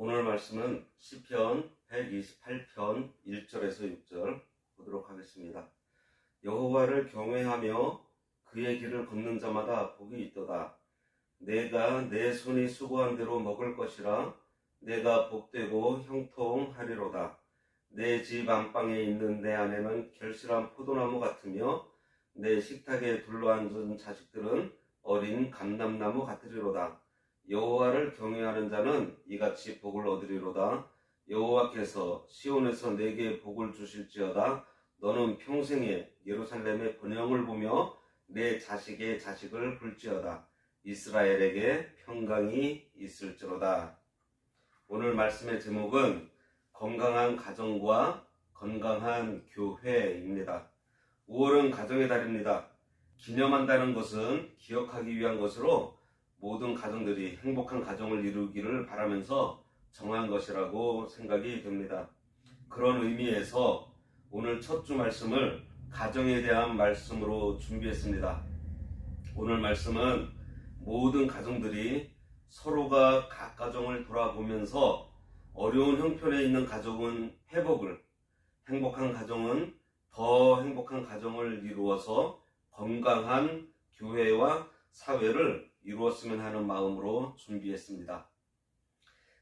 오늘 말씀은 시편 128편 1절에서 6절 보도록 하겠습니다. 여호와를 경외하며 그의 길을 걷는 자마다 복이 있도다. 내가 내 손이 수고한 대로 먹을 것이라. 내가 복되고 형통하리로다. 내 집 안방에 있는 내 아내는 결실한 포도나무 같으며 내 식탁에 둘러앉은 자식들은 어린 감람나무 같으리로다. 여호와를 경외하는 자는 이같이 복을 얻으리로다. 여호와께서 시온에서 내게 복을 주실지어다. 너는 평생에 예루살렘의 번영을 보며 내 자식의 자식을 볼지어다. 이스라엘에게 평강이 있을지로다. 오늘 말씀의 제목은 건강한 가정과 건강한 교회입니다. 5월은 가정의 달입니다. 기념한다는 것은 기억하기 위한 것으로 모든 가정들이 행복한 가정을 이루기를 바라면서 정한 것이라고 생각이 됩니다. 그런 의미에서 오늘 첫 주 말씀을 가정에 대한 말씀으로 준비했습니다. 오늘 말씀은 모든 가정들이 서로가 각 가정을 돌아보면서 어려운 형편에 있는 가족은 회복을, 행복한 가정은 더 행복한 가정을 이루어서 건강한 교회와 사회를 이루었으면 하는 마음으로 준비했습니다.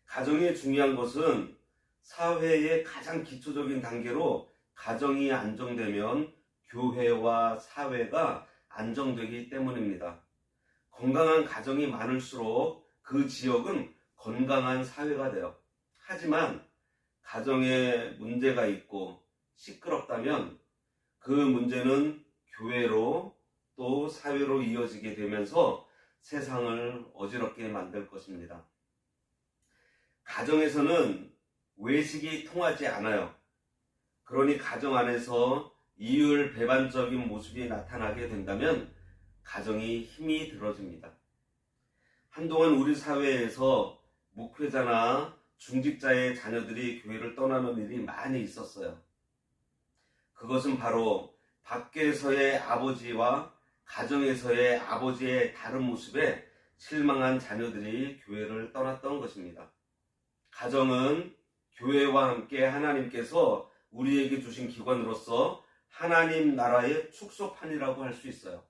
가정이 중요한 것은 사회의 가장 기초적인 단계로 가정이 안정되면 교회와 사회가 안정되기 때문입니다. 건강한 가정이 많을수록 그 지역은 건강한 사회가 돼요. 하지만 가정에 문제가 있고 시끄럽다면 그 문제는 교회로 또 사회로 이어지게 되면서 세상을 어지럽게 만들 것입니다. 가정에서는 외식이 통하지 않아요. 그러니 가정 안에서 이율 배반적인 모습이 나타나게 된다면 가정이 힘이 들어집니다. 한동안 우리 사회에서 목회자나 중직자의 자녀들이 교회를 떠나는 일이 많이 있었어요. 그것은 바로 밖에서의 아버지와 가정에서의 아버지의 다른 모습에 실망한 자녀들이 교회를 떠났던 것입니다. 가정은 교회와 함께 하나님께서 우리에게 주신 기관으로서 하나님 나라의 축소판이라고 할 수 있어요.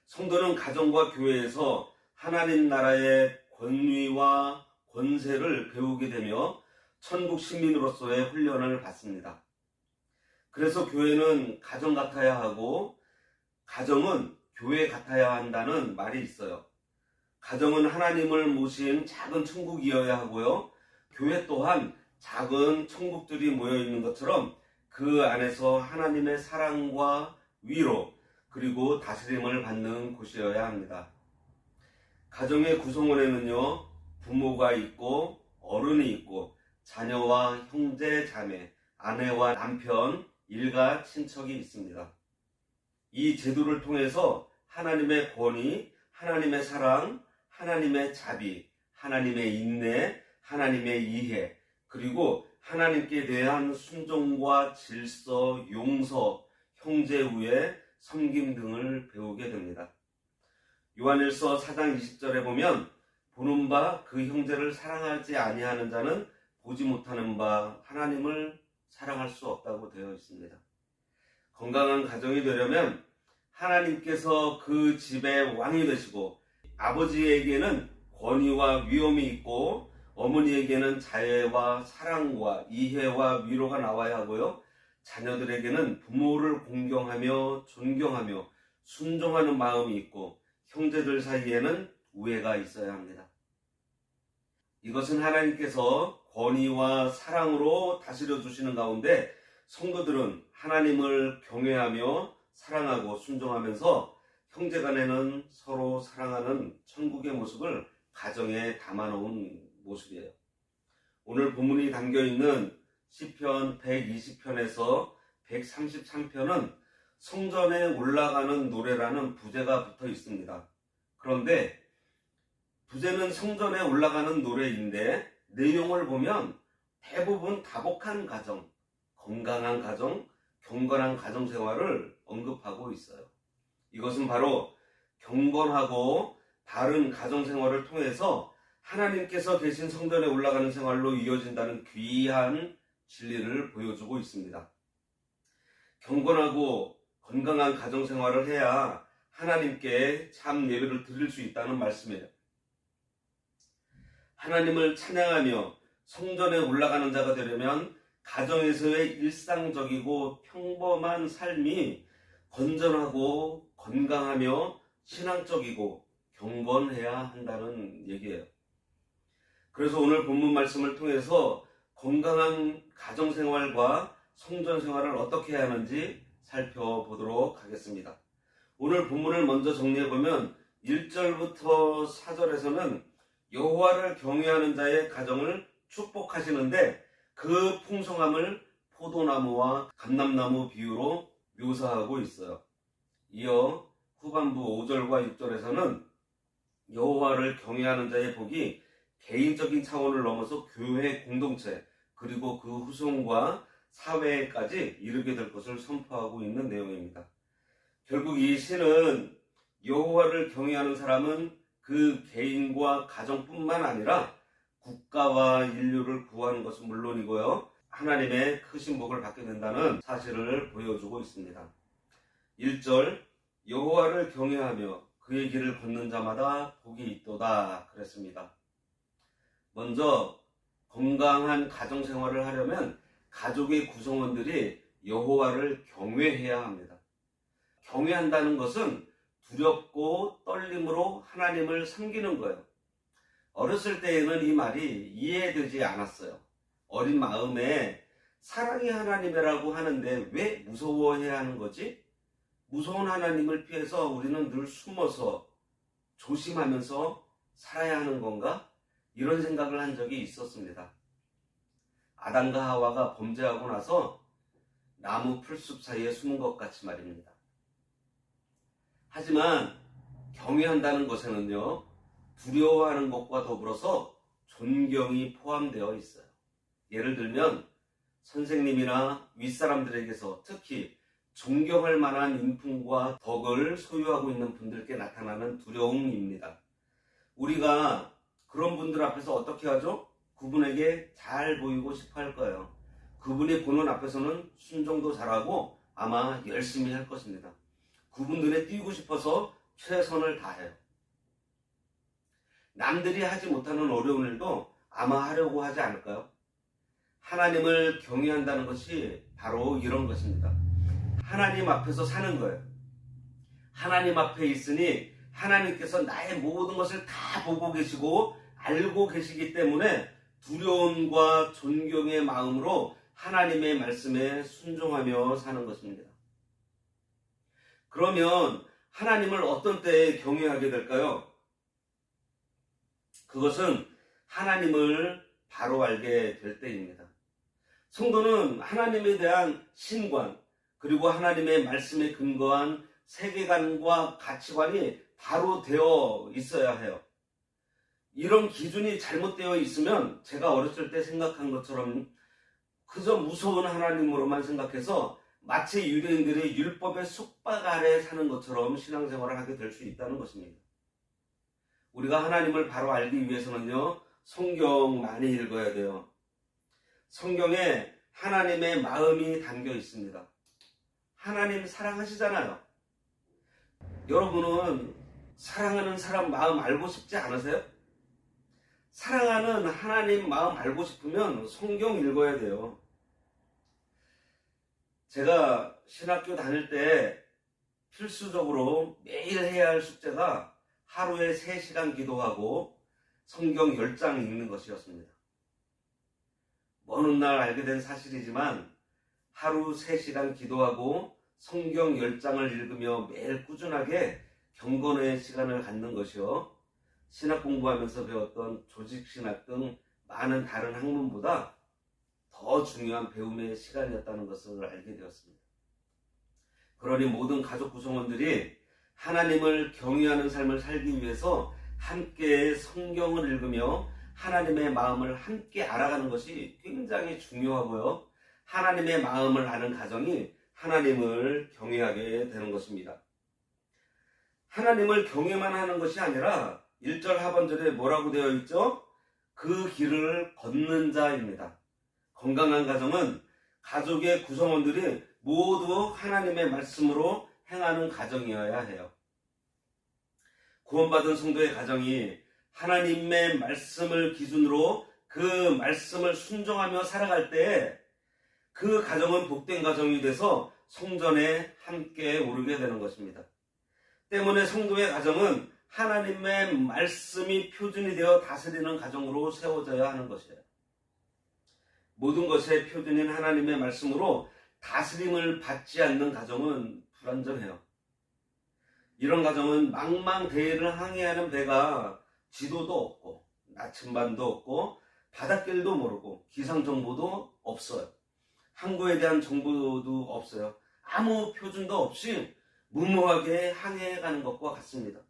성도는 가정과 교회에서 하나님 나라의 권위와 권세를 배우게 되며 천국 시민으로서의 훈련을 받습니다. 그래서 교회는 가정 같아야 하고 가정은 교회 같아야 한다는 말이 있어요. 가정은 하나님을 모신 작은 천국이어야 하고요. 교회 또한 작은 천국들이 모여 있는 것처럼 그 안에서 하나님의 사랑과 위로 그리고 다스림을 받는 곳이어야 합니다. 가정의 구성원에는요, 부모가 있고 어른이 있고 자녀와 형제, 자매, 아내와 남편, 일가, 친척이 있습니다. 이 제도를 통해서 하나님의 권위, 하나님의 사랑, 하나님의 자비, 하나님의 인내, 하나님의 이해, 그리고 하나님께 대한 순종과 질서, 용서, 형제 우애, 섬김 등을 배우게 됩니다. 요한일서 4장 20절에 보면 보는 바 그 형제를 사랑하지 아니하는 자는 보지 못하는 바 하나님을 사랑할 수 없다고 되어 있습니다. 건강한 가정이 되려면 하나님께서 그 집의 왕이 되시고 아버지에게는 권위와 위엄이 있고 어머니에게는 자애와 사랑과 이해와 위로가 나와야 하고요. 자녀들에게는 부모를 공경하며 존경하며 순종하는 마음이 있고 형제들 사이에는 우애가 있어야 합니다. 이것은 하나님께서 권위와 사랑으로 다스려 주시는 가운데 성도들은 하나님을 경외하며 사랑하고 순종하면서 형제간에는 서로 사랑하는 천국의 모습을 가정에 담아놓은 모습이에요. 오늘 본문이 담겨있는 시편 120편에서 133편은 성전에 올라가는 노래라는 부제가 붙어 있습니다. 그런데 부제는 성전에 올라가는 노래인데 내용을 보면 대부분 다복한 가정, 건강한 가정, 경건한 가정 생활을 언급하고 있어요. 이것은 바로 경건하고 바른 가정 생활을 통해서 하나님께서 계신 성전에 올라가는 생활로 이어진다는 귀한 진리를 보여주고 있습니다. 경건하고 건강한 가정생활을 해야 하나님께 참 예배를 드릴 수 있다는 말씀이에요. 하나님을 찬양하며 성전에 올라가는 자가 되려면 가정에서의 일상적이고 평범한 삶이 건전하고 건강하며 신앙적이고 경건해야 한다는 얘기예요. 그래서 오늘 본문 말씀을 통해서 건강한 가정생활과 성전생활을 어떻게 해야 하는지 살펴보도록 하겠습니다. 오늘 본문을 먼저 정리해보면 1절부터 4절에서는 여호와를 경외하는 자의 가정을 축복하시는데 그 풍성함을 포도나무와 감람나무 비유로 묘사하고 있어요. 이어 후반부 5절과 6절에서는 여호와를 경외하는 자의 복이 개인적인 차원을 넘어서 교회 공동체 그리고 그 후손과 사회까지 이르게 될 것을 선포하고 있는 내용입니다. 결국 이 시는 여호와를 경외하는 사람은 그 개인과 가정뿐만 아니라 국가와 인류를 구하는 것은 물론이고요. 하나님의 크신 복을 받게 된다는 사실을 보여주고 있습니다. 1절 여호와를 경외하며 그의 길을 걷는 자마다 복이 있도다 그랬습니다. 먼저 건강한 가정생활을 하려면 가족의 구성원들이 여호와를 경외해야 합니다. 경외한다는 것은 두렵고 떨림으로 하나님을 섬기는 거예요. 어렸을 때에는 이 말이 이해되지 않았어요. 어린 마음에 사랑이 하나님이라고 하는데 왜 무서워해야 하는 거지? 무서운 하나님을 피해서 우리는 늘 숨어서 조심하면서 살아야 하는 건가? 이런 생각을 한 적이 있었습니다. 아담과 하와가 범죄하고 나서 나무 풀숲 사이에 숨은 것 같이 말입니다. 하지만 경외한다는 것에는요, 두려워하는 것과 더불어서 존경이 포함되어 있어요. 예를 들면 선생님이나 윗사람들에게서 특히 존경할 만한 인품과 덕을 소유하고 있는 분들께 나타나는 두려움입니다. 우리가 그런 분들 앞에서 어떻게 하죠? 그분에게 잘 보이고 싶어 할 거예요. 그분이 보는 앞에서는 순종도 잘하고 아마 열심히 할 것입니다. 그분 눈에 띄고 싶어서 최선을 다해요. 남들이 하지 못하는 어려운 일도 아마 하려고 하지 않을까요? 하나님을 경외한다는 것이 바로 이런 것입니다. 하나님 앞에서 사는 거예요. 하나님 앞에 있으니 하나님께서 나의 모든 것을 다 보고 계시고 알고 계시기 때문에 두려움과 존경의 마음으로 하나님의 말씀에 순종하며 사는 것입니다. 그러면 하나님을 어떤 때에 경외하게 될까요? 그것은 하나님을 바로 알게 될 때입니다. 성도는 하나님에 대한 신관, 그리고 하나님의 말씀에 근거한 세계관과 가치관이 바로 되어 있어야 해요. 이런 기준이 잘못되어 있으면 제가 어렸을 때 생각한 것처럼 그저 무서운 하나님으로만 생각해서 마치 유대인들이 율법의 속박 아래 사는 것처럼 신앙생활을 하게 될 수 있다는 것입니다. 우리가 하나님을 바로 알기 위해서는요, 성경 많이 읽어야 돼요. 성경에 하나님의 마음이 담겨 있습니다. 하나님 사랑하시잖아요. 여러분은 사랑하는 사람 마음 알고 싶지 않으세요? 사랑하는 하나님 마음 알고 싶으면 성경 읽어야 돼요. 제가 신학교 다닐 때 필수적으로 매일 해야 할 숙제가 하루에 3시간 기도하고 성경 10장 읽는 것이었습니다. 먼 훗날 알게 된 사실이지만 하루 3시간 기도하고 성경 10장을 읽으며 매일 꾸준하게 경건의 시간을 갖는 것이요, 신학 공부하면서 배웠던 조직신학 등 많은 다른 학문보다 더 중요한 배움의 시간이었다는 것을 알게 되었습니다. 그러니 모든 가족 구성원들이 하나님을 경외하는 삶을 살기 위해서 함께 성경을 읽으며 하나님의 마음을 함께 알아가는 것이 굉장히 중요하고요, 하나님의 마음을 아는 가정이 하나님을 경외하게 되는 것입니다. 하나님을 경외만 하는 것이 아니라 1절 하반절에 뭐라고 되어 있죠? 그 길을 걷는 자입니다. 건강한 가정은 가족의 구성원들이 모두 하나님의 말씀으로 행하는 가정이어야 해요. 구원받은 성도의 가정이 하나님의 말씀을 기준으로 그 말씀을 순종하며 살아갈 때 그 가정은 복된 가정이 돼서 성전에 함께 오르게 되는 것입니다. 때문에 성도의 가정은 하나님의 말씀이 표준이 되어 다스리는 가정으로 세워져야 하는 것이에요. 모든 것의 표준인 하나님의 말씀으로 다스림을 받지 않는 가정은 불완전해요. 이런 가정은 망망대해를 항해하는 배가 지도도 없고 나침반도 없고 바닷길도 모르고 기상정보도 없어요. 항구에 대한 정보도 없어요. 아무 표준도 없이 무모하게 항해가는 것과 같습니다.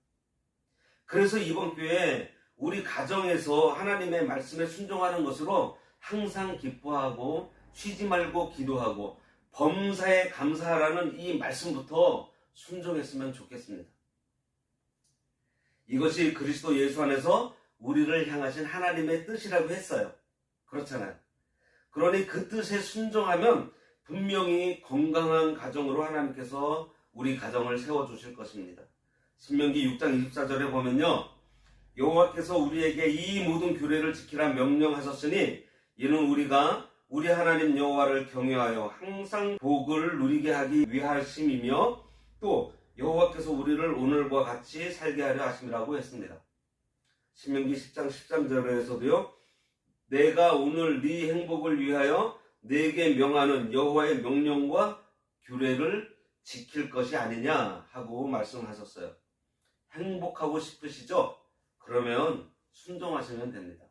그래서 이번 교회에 우리 가정에서 하나님의 말씀에 순종하는 것으로 항상 기뻐하고 쉬지 말고 기도하고 범사에 감사하라는 이 말씀부터 순종했으면 좋겠습니다. 이것이 그리스도 예수 안에서 우리를 향하신 하나님의 뜻이라고 했어요. 그렇잖아요. 그러니 그 뜻에 순종하면 분명히 건강한 가정으로 하나님께서 우리 가정을 세워주실 것입니다. 신명기 6장 24절에 보면요, 여호와께서 우리에게 이 모든 규례를 지키라 명령하셨으니 이는 우리가 우리 하나님 여호와를 경외하여 항상 복을 누리게 하기 위하심이며 또 여호와께서 우리를 오늘과 같이 살게 하려 하심이라고 했습니다. 신명기 10장 13절에서도요, 내가 오늘 네 행복을 위하여 네게 명하는 여호와의 명령과 규례를 지킬 것이 아니냐 하고 말씀하셨어요. 행복하고 싶으시죠? 그러면 순종하시면 됩니다.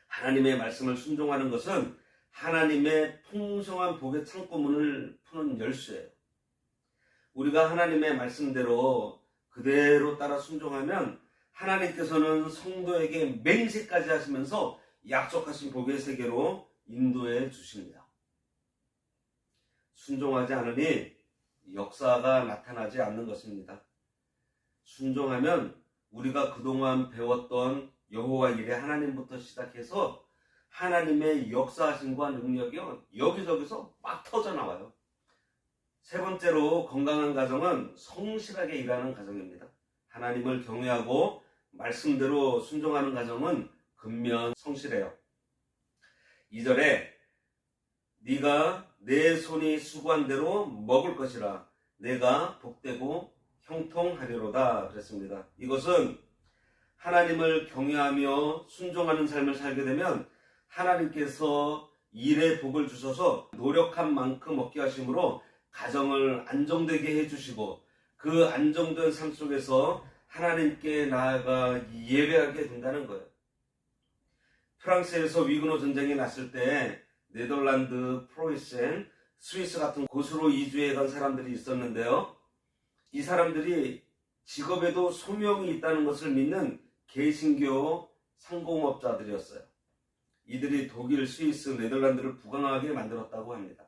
하나님의 말씀을 순종하는 것은 하나님의 풍성한 복의 창고문을 푸는 열쇠예요. 우리가 하나님의 말씀대로 그대로 따라 순종하면 하나님께서는 성도에게 맹세까지 하시면서 약속하신 복의 세계로 인도해 주십니다. 순종하지 않으니 역사가 나타나지 않는 것입니다. 순종하면 우리가 그동안 배웠던 여호와 일의 하나님부터 시작해서 하나님의 역사하심과 능력이 여기저기서 막 터져나와요. 세 번째로 건강한 가정은 성실하게 일하는 가정입니다. 하나님을 경외하고 말씀대로 순종하는 가정은 근면 성실해요. 2절에 네가 내 손이 수고한 대로 먹을 것이라 내가 복되고 형통하리로다 그랬습니다. 이것은 하나님을 경외하며 순종하는 삶을 살게 되면 하나님께서 일에 복을 주셔서 노력한 만큼 얻게 하심으로 가정을 안정되게 해주시고 그 안정된 삶 속에서 하나님께 나아가 예배하게 된다는 거예요. 프랑스에서 위그노 전쟁이 났을 때 네덜란드, 프로이센, 스위스 같은 곳으로 이주해 간 사람들이 있었는데요. 이 사람들이 직업에도 소명이 있다는 것을 믿는 개신교 상공업자들이었어요. 이들이 독일, 스위스, 네덜란드를 부강하게 만들었다고 합니다.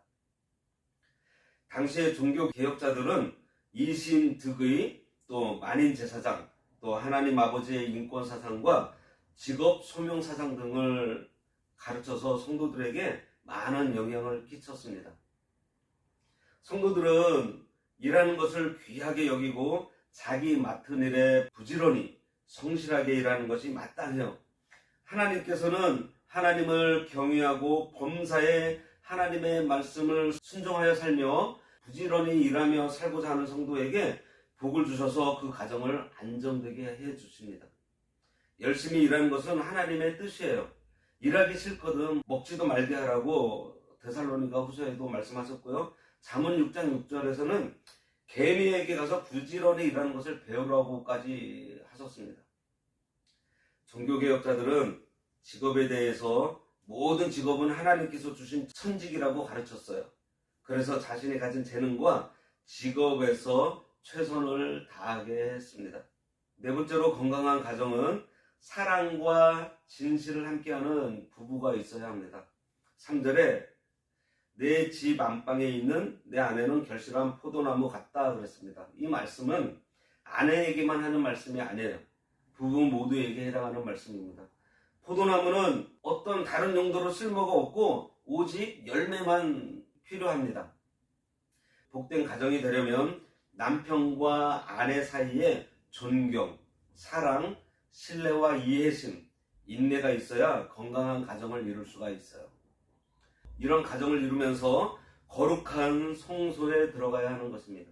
당시의 종교개혁자들은 이신득의, 또 만인제사장, 또 하나님 아버지의 인권사상과 직업 소명사상 등을 가르쳐서 성도들에게 많은 영향을 끼쳤습니다. 성도들은 일하는 것을 귀하게 여기고 자기 맡은 일에 부지런히 성실하게 일하는 것이 마땅해요. 하나님께서는 하나님을 경외하고 범사에 하나님의 말씀을 순종하여 살며 부지런히 일하며 살고자 하는 성도에게 복을 주셔서 그 가정을 안정되게 해주십니다. 열심히 일하는 것은 하나님의 뜻이에요. 일하기 싫거든 먹지도 말게 하라고 데살로니가 후서에도 말씀하셨고요. 잠언 6장 6절에서는 개미에게 가서 부지런히 일하는 것을 배우라고까지 하셨습니다. 종교개혁자들은 직업에 대해서 모든 직업은 하나님께서 주신 천직이라고 가르쳤어요. 그래서 자신이 가진 재능과 직업에서 최선을 다하게 했습니다. 네 번째로 건강한 가정은 사랑과 진실을 함께하는 부부가 있어야 합니다. 3절에 내 집 안방에 있는 내 아내는 결실한 포도나무 같다 그랬습니다. 이 말씀은 아내에게만 하는 말씀이 아니에요. 부부 모두에게 해당하는 말씀입니다. 포도나무는 어떤 다른 용도로 쓸모가 없고 오직 열매만 필요합니다. 복된 가정이 되려면 남편과 아내 사이에 존경, 사랑, 신뢰와 이해심, 인내가 있어야 건강한 가정을 이룰 수가 있어요. 이런 가정을 이루면서 거룩한 성소에 들어가야 하는 것입니다.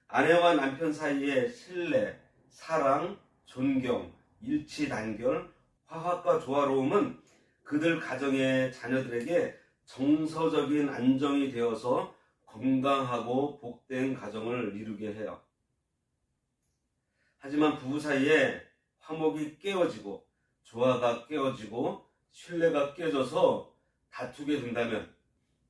아내와 남편 사이에 신뢰, 사랑, 존경, 일치 단결, 화합과 조화로움은 그들 가정의 자녀들에게 정서적인 안정이 되어서 건강하고 복된 가정을 이루게 해요. 하지만 부부 사이에 화목이 깨어지고 조화가 깨어지고 신뢰가 깨져서 다투게 된다면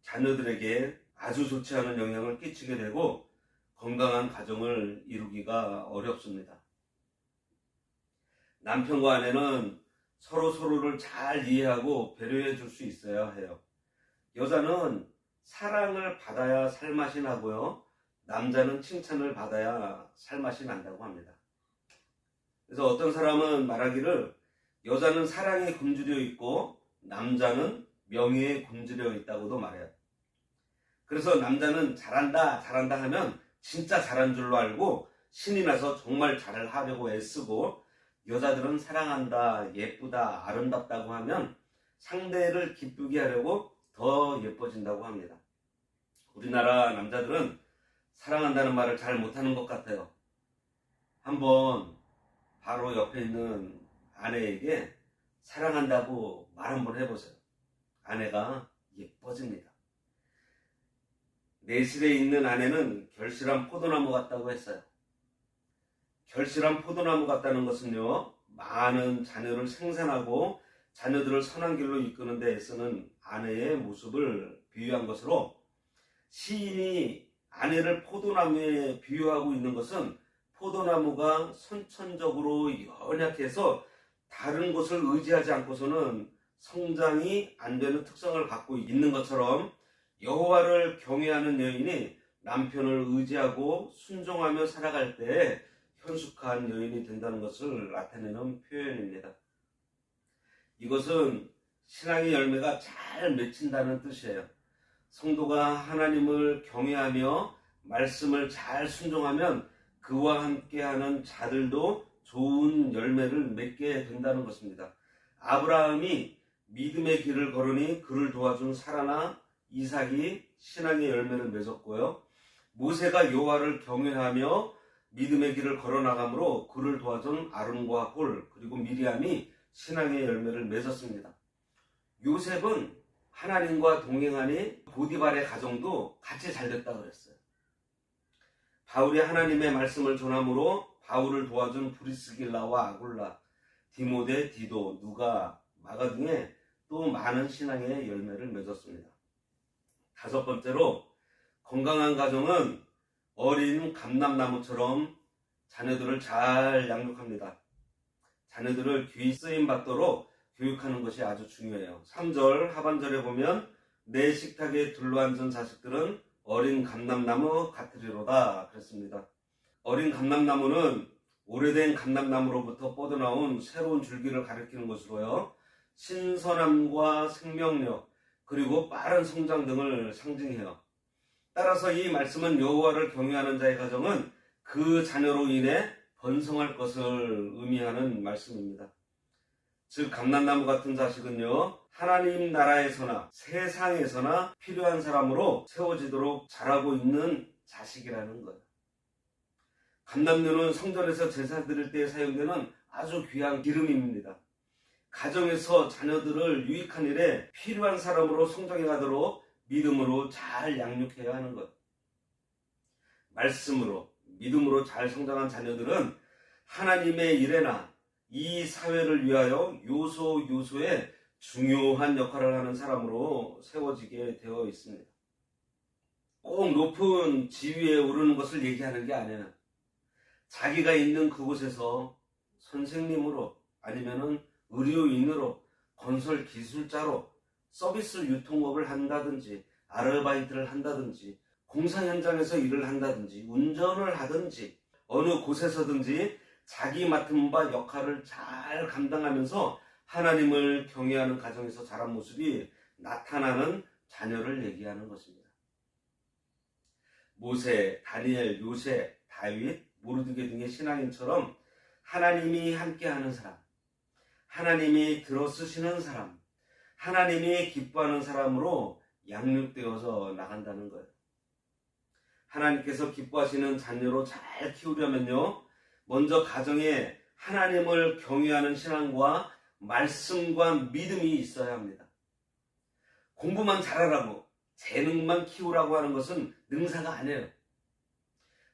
자녀들에게 아주 좋지 않은 영향을 끼치게 되고 건강한 가정을 이루기가 어렵습니다. 남편과 아내는 서로를 잘 이해하고 배려해 줄 수 있어야 해요. 여자는 사랑을 받아야 살맛이 나고요. 남자는 칭찬을 받아야 살맛이 난다고 합니다. 그래서 어떤 사람은 말하기를 여자는 사랑에 굶주려 있고 남자는 명예에 굶주려 있다고도 말해요. 그래서 남자는 잘한다 하면 진짜 잘한 줄로 알고 신이 나서 정말 잘하려고 애쓰고, 여자들은 사랑한다, 예쁘다, 아름답다고 하면 상대를 기쁘게 하려고 더 예뻐진다고 합니다. 우리나라 남자들은 사랑한다는 말을 잘 못하는 것 같아요. 한번 바로 옆에 있는 아내에게 사랑한다고 말 한번 해보세요. 아내가 예뻐집니다. 내실에 있는 아내는 결실한 포도나무 같다고 했어요. 결실한 포도나무 같다는 것은요, 많은 자녀를 생산하고 자녀들을 선한 길로 이끄는 데 애쓰는 아내의 모습을 비유한 것으로, 시인이 아내를 포도나무에 비유하고 있는 것은 포도나무가 선천적으로 연약해서 다른 것을 의지하지 않고서는 성장이 안 되는 특성을 갖고 있는 것처럼, 여호와를 경외하는 여인이 남편을 의지하고 순종하며 살아갈 때 현숙한 여인이 된다는 것을 나타내는 표현입니다. 이것은 신앙의 열매가 잘 맺힌다는 뜻이에요. 성도가 하나님을 경외하며 말씀을 잘 순종하면 그와 함께하는 자들도 좋은 열매를 맺게 된다는 것입니다. 아브라함이 믿음의 길을 걸으니 그를 도와준 사라나 이삭이 신앙의 열매를 맺었고요. 모세가 여호와를 경외하며 믿음의 길을 걸어나가므로 그를 도와준 아론과 홀, 그리고 미리암이 신앙의 열매를 맺었습니다. 요셉은 하나님과 동행하니 보디발의 가정도 같이 잘 됐다고 그랬어요. 바울이 하나님의 말씀을 전함으로 바울을 도와준 브리스길라와 아굴라, 디모데, 디도, 누가, 마가 등의 또 많은 신앙의 열매를 맺었습니다. 다섯 번째로, 건강한 가정은 어린 감람나무처럼 자녀들을 잘 양육합니다. 자녀들을 귀 쓰임 받도록 교육하는 것이 아주 중요해요. 3절 하반절에 보면 내 식탁에 둘러앉은 자식들은 어린 감람나무 같으리로다 그랬습니다. 어린 감람나무는 오래된 감람나무로부터 뻗어나온 새로운 줄기를 가리키는 것으로요, 신선함과 생명력, 그리고 빠른 성장 등을 상징해요. 따라서 이 말씀은 여호와를 경외하는 자의 가정은 그 자녀로 인해 번성할 것을 의미하는 말씀입니다. 즉, 감람나무 같은 자식은요, 하나님 나라에서나 세상에서나 필요한 사람으로 세워지도록 자라고 있는 자식이라는 거예요. 감람류는 성전에서 제사 드릴 때 사용되는 아주 귀한 기름입니다. 가정에서 자녀들을 유익한 일에 필요한 사람으로 성장해 가도록 믿음으로 잘 양육해야 하는 것. 말씀으로, 믿음으로 잘 성장한 자녀들은 하나님의 일에나 이 사회를 위하여 요소에 중요한 역할을 하는 사람으로 세워지게 되어 있습니다. 꼭 높은 지위에 오르는 것을 얘기하는 게 아니에요. 자기가 있는 그곳에서 선생님으로, 아니면은 의료인으로, 건설 기술자로, 서비스 유통업을 한다든지, 아르바이트를 한다든지, 공사 현장에서 일을 한다든지, 운전을 하든지, 어느 곳에서든지 자기 맡은 바 역할을 잘 감당하면서 하나님을 경외하는 가정에서 자란 모습이 나타나는 자녀를 얘기하는 것입니다. 모세, 다니엘, 요셉, 다윗, 모르드게 등의 신앙인처럼 하나님이 함께하는 사람, 하나님이 들어쓰시는 사람, 하나님이 기뻐하는 사람으로 양육되어서 나간다는 거예요. 하나님께서 기뻐하시는 자녀로 잘 키우려면요, 먼저 가정에 하나님을 경외하는 신앙과 말씀과 믿음이 있어야 합니다. 공부만 잘하라고, 재능만 키우라고 하는 것은 능사가 아니에요.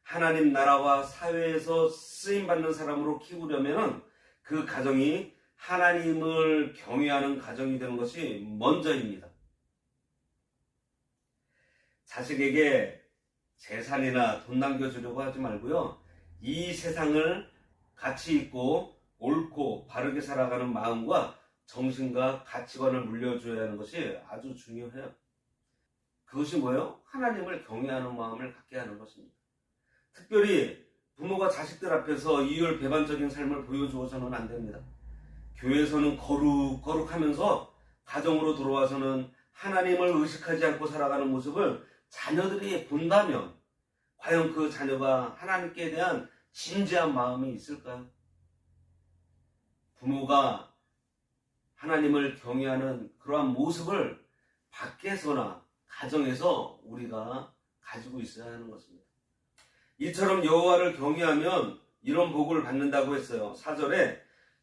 하나님 나라와 사회에서 쓰임받는 사람으로 키우려면 그 가정이 하나님을 경외하는 가정이 되는 것이 먼저입니다. 자식에게 재산이나 돈 남겨주려고 하지 말고요, 이 세상을 가치 있고 옳고 바르게 살아가는 마음과 정신과 가치관을 물려줘야 하는 것이 아주 중요해요. 그것이 뭐예요? 하나님을 경외하는 마음을 갖게 하는 것입니다. 특별히 부모가 자식들 앞에서 이율배반적인 삶을 보여주어서는 안 됩니다. 교회에서는 거룩하면서 가정으로 돌아와서는 하나님을 의식하지 않고 살아가는 모습을 자녀들이 본다면 과연 그 자녀가 하나님께 대한 진지한 마음이 있을까요? 부모가 하나님을 경외하는 그러한 모습을 밖에서나 가정에서 우리가 가지고 있어야 하는 것입니다. 이처럼 여호와를 경외하면 이런 복을 받는다고 했어요. 4절에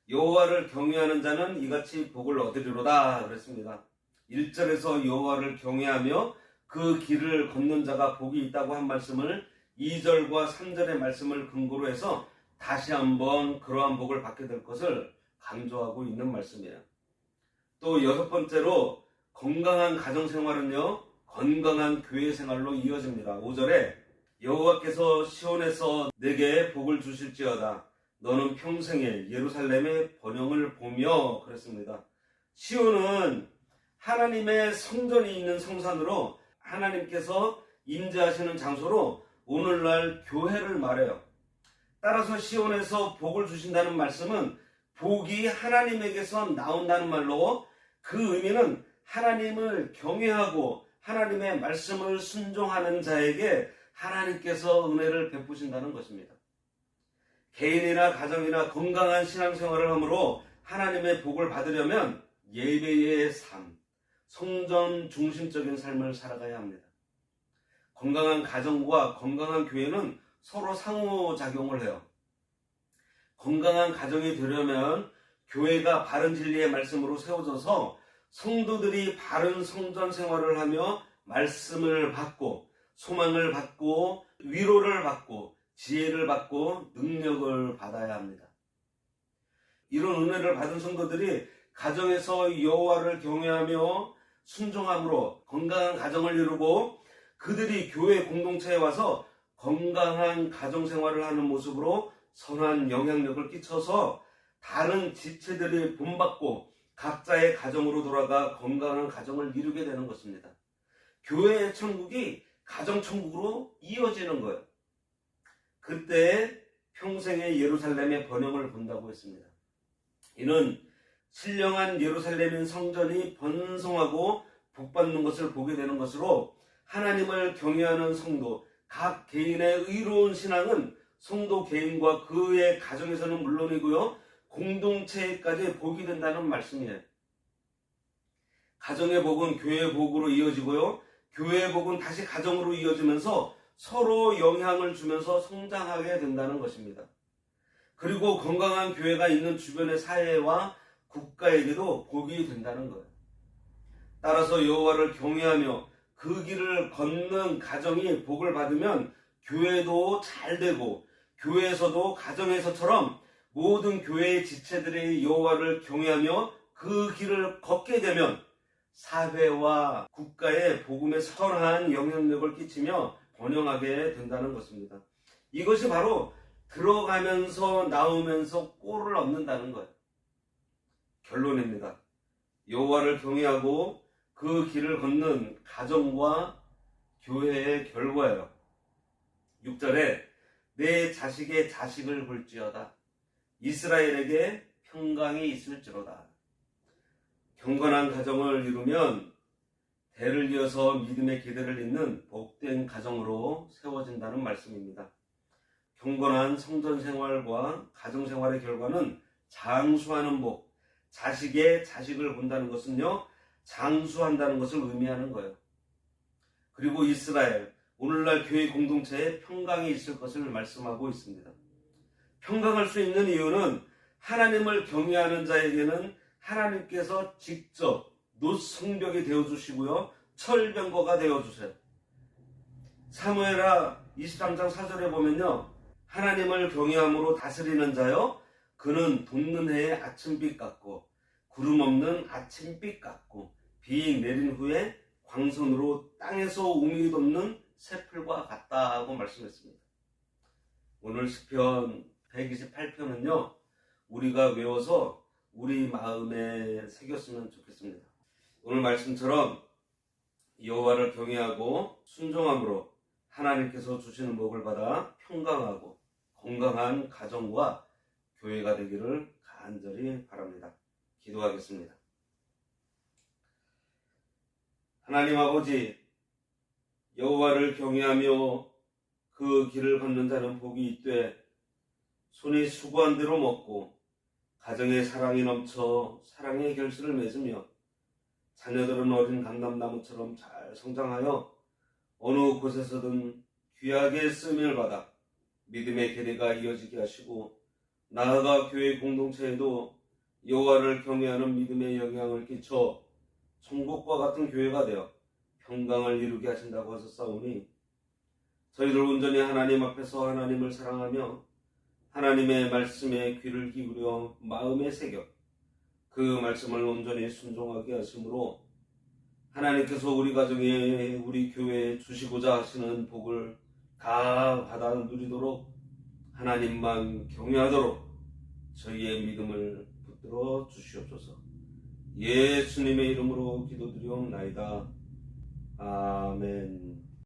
여호와를 경외하는 자는 이같이 복을 얻으리로다 그랬습니다. 1절에서 여호와를 경외하며 그 길을 걷는 자가 복이 있다고 한 말씀을 2절과 3절의 말씀을 근거로 해서 다시 한번 그러한 복을 받게 될 것을 강조하고 있는 말씀이에요. 또 6번째로 건강한 가정생활은요, 건강한 교회생활로 이어집니다. 5절에 여호와께서 시온에서 내게 복을 주실지어다. 너는 평생에 예루살렘의 번영을 보며 그랬습니다. 시온은 하나님의 성전이 있는 성산으로 하나님께서 임재하시는 장소로 오늘날 교회를 말해요. 따라서 시온에서 복을 주신다는 말씀은 복이 하나님에게서 나온다는 말로 그 의미는 하나님을 경외하고 하나님의 말씀을 순종하는 자에게 하나님께서 은혜를 베푸신다는 것입니다. 개인이나 가정이나 건강한 신앙생활을 함으로 하나님의 복을 받으려면 예배의 삶, 성전 중심적인 삶을 살아가야 합니다. 건강한 가정과 건강한 교회는 서로 상호작용을 해요. 건강한 가정이 되려면 교회가 바른 진리의 말씀으로 세워져서 성도들이 바른 성전 생활을 하며 말씀을 받고 소망을 받고 위로를 받고 지혜를 받고 능력을 받아야 합니다. 이런 은혜를 받은 성도들이 가정에서 여호와를 경외하며 순종함으로 건강한 가정을 이루고 그들이 교회 공동체에 와서 건강한 가정생활을 하는 모습으로 선한 영향력을 끼쳐서 다른 지체들이 본받고 각자의 가정으로 돌아가 건강한 가정을 이루게 되는 것입니다. 교회의 천국이 가정천국으로 이어지는 거예요. 그때 평생의 예루살렘의 번영을 본다고 했습니다. 이는 신령한 예루살렘인 성전이 번성하고 복받는 것을 보게 되는 것으로 하나님을 경외하는 성도, 각 개인의 의로운 신앙은 성도 개인과 그의 가정에서는 물론이고요, 공동체까지 복이 된다는 말씀이에요. 가정의 복은 교회의 복으로 이어지고요, 교회의 복은 다시 가정으로 이어지면서 서로 영향을 주면서 성장하게 된다는 것입니다. 그리고 건강한 교회가 있는 주변의 사회와 국가에게도 복이 된다는 거예요. 따라서 여호와를 경외하며 그 길을 걷는 가정이 복을 받으면 교회도 잘 되고 교회에서도 가정에서처럼 모든 교회의 지체들이 여호와를 경외하며 그 길을 걷게 되면 사회와 국가에 복음의 선한 영향력을 끼치며 번영하게 된다는 것입니다. 이것이 바로 들어가면서 나오면서 꼴을 얻는다는 거예요. 결론입니다. 여호와를 경외하고 그 길을 걷는 가정과 교회의 결과예요. 6절에 내 자식의 자식을 볼지어다. 이스라엘에게 평강이 있을지로다. 경건한 가정을 이루면 대를 이어서 믿음의 기대를 잇는 복된 가정으로 세워진다는 말씀입니다. 경건한 성전 생활과 가정 생활의 결과는 장수하는 복, 자식의 자식을 본다는 것은요, 장수한다는 것을 의미하는 거예요. 그리고 이스라엘, 오늘날 교회 공동체에 평강이 있을 것을 말씀하고 있습니다. 평강할 수 있는 이유는 하나님을 경외하는 자에게는 하나님께서 직접 노성벽이 되어주시고요, 철병거가 되어주세요. 사무엘하 23장 4절에 보면요, 하나님을 경외함으로 다스리는 자요, 그는 돋는 해의 아침빛 같고 구름 없는 아침빛 같고 비 내린 후에 광선으로 땅에서 우미 돋는 새풀과 같다 하고 말씀했습니다. 오늘 시편 128편은요, 우리가 외워서 우리 마음에 새겼으면 좋겠습니다. 오늘 말씀처럼 여호와를 경외하고 순종함으로 하나님께서 주시는 복을 받아 평강하고 건강한 가정과 교회가 되기를 간절히 바랍니다. 기도하겠습니다. 하나님 아버지, 여호와를 경외하며 그 길을 걷는 자는 복이 있되 손이 수고한 대로 먹고 가정에 사랑이 넘쳐 사랑의 결실을 맺으며 자녀들은 어린 감람나무처럼 잘 성장하여 어느 곳에서든 귀하게 쓰임을 받아 믿음의 계대가 이어지게 하시고 나아가 교회 공동체에도 여호와를 경외하는 믿음의 영향을 끼쳐 천국과 같은 교회가 되어 평강을 이루게 하신다고 하셨사오니 저희들 온전히 하나님 앞에서 하나님을 사랑하며 하나님의 말씀에 귀를 기울여 마음에 새겨 그 말씀을 온전히 순종하게 하심으로 하나님께서 우리 가정에 우리 교회에 주시고자 하시는 복을 다 받아 누리도록 하나님만 경외하도록 저희의 믿음을 붙들어 주시옵소서. 예수님의 이름으로 기도드리옵나이다. 아멘.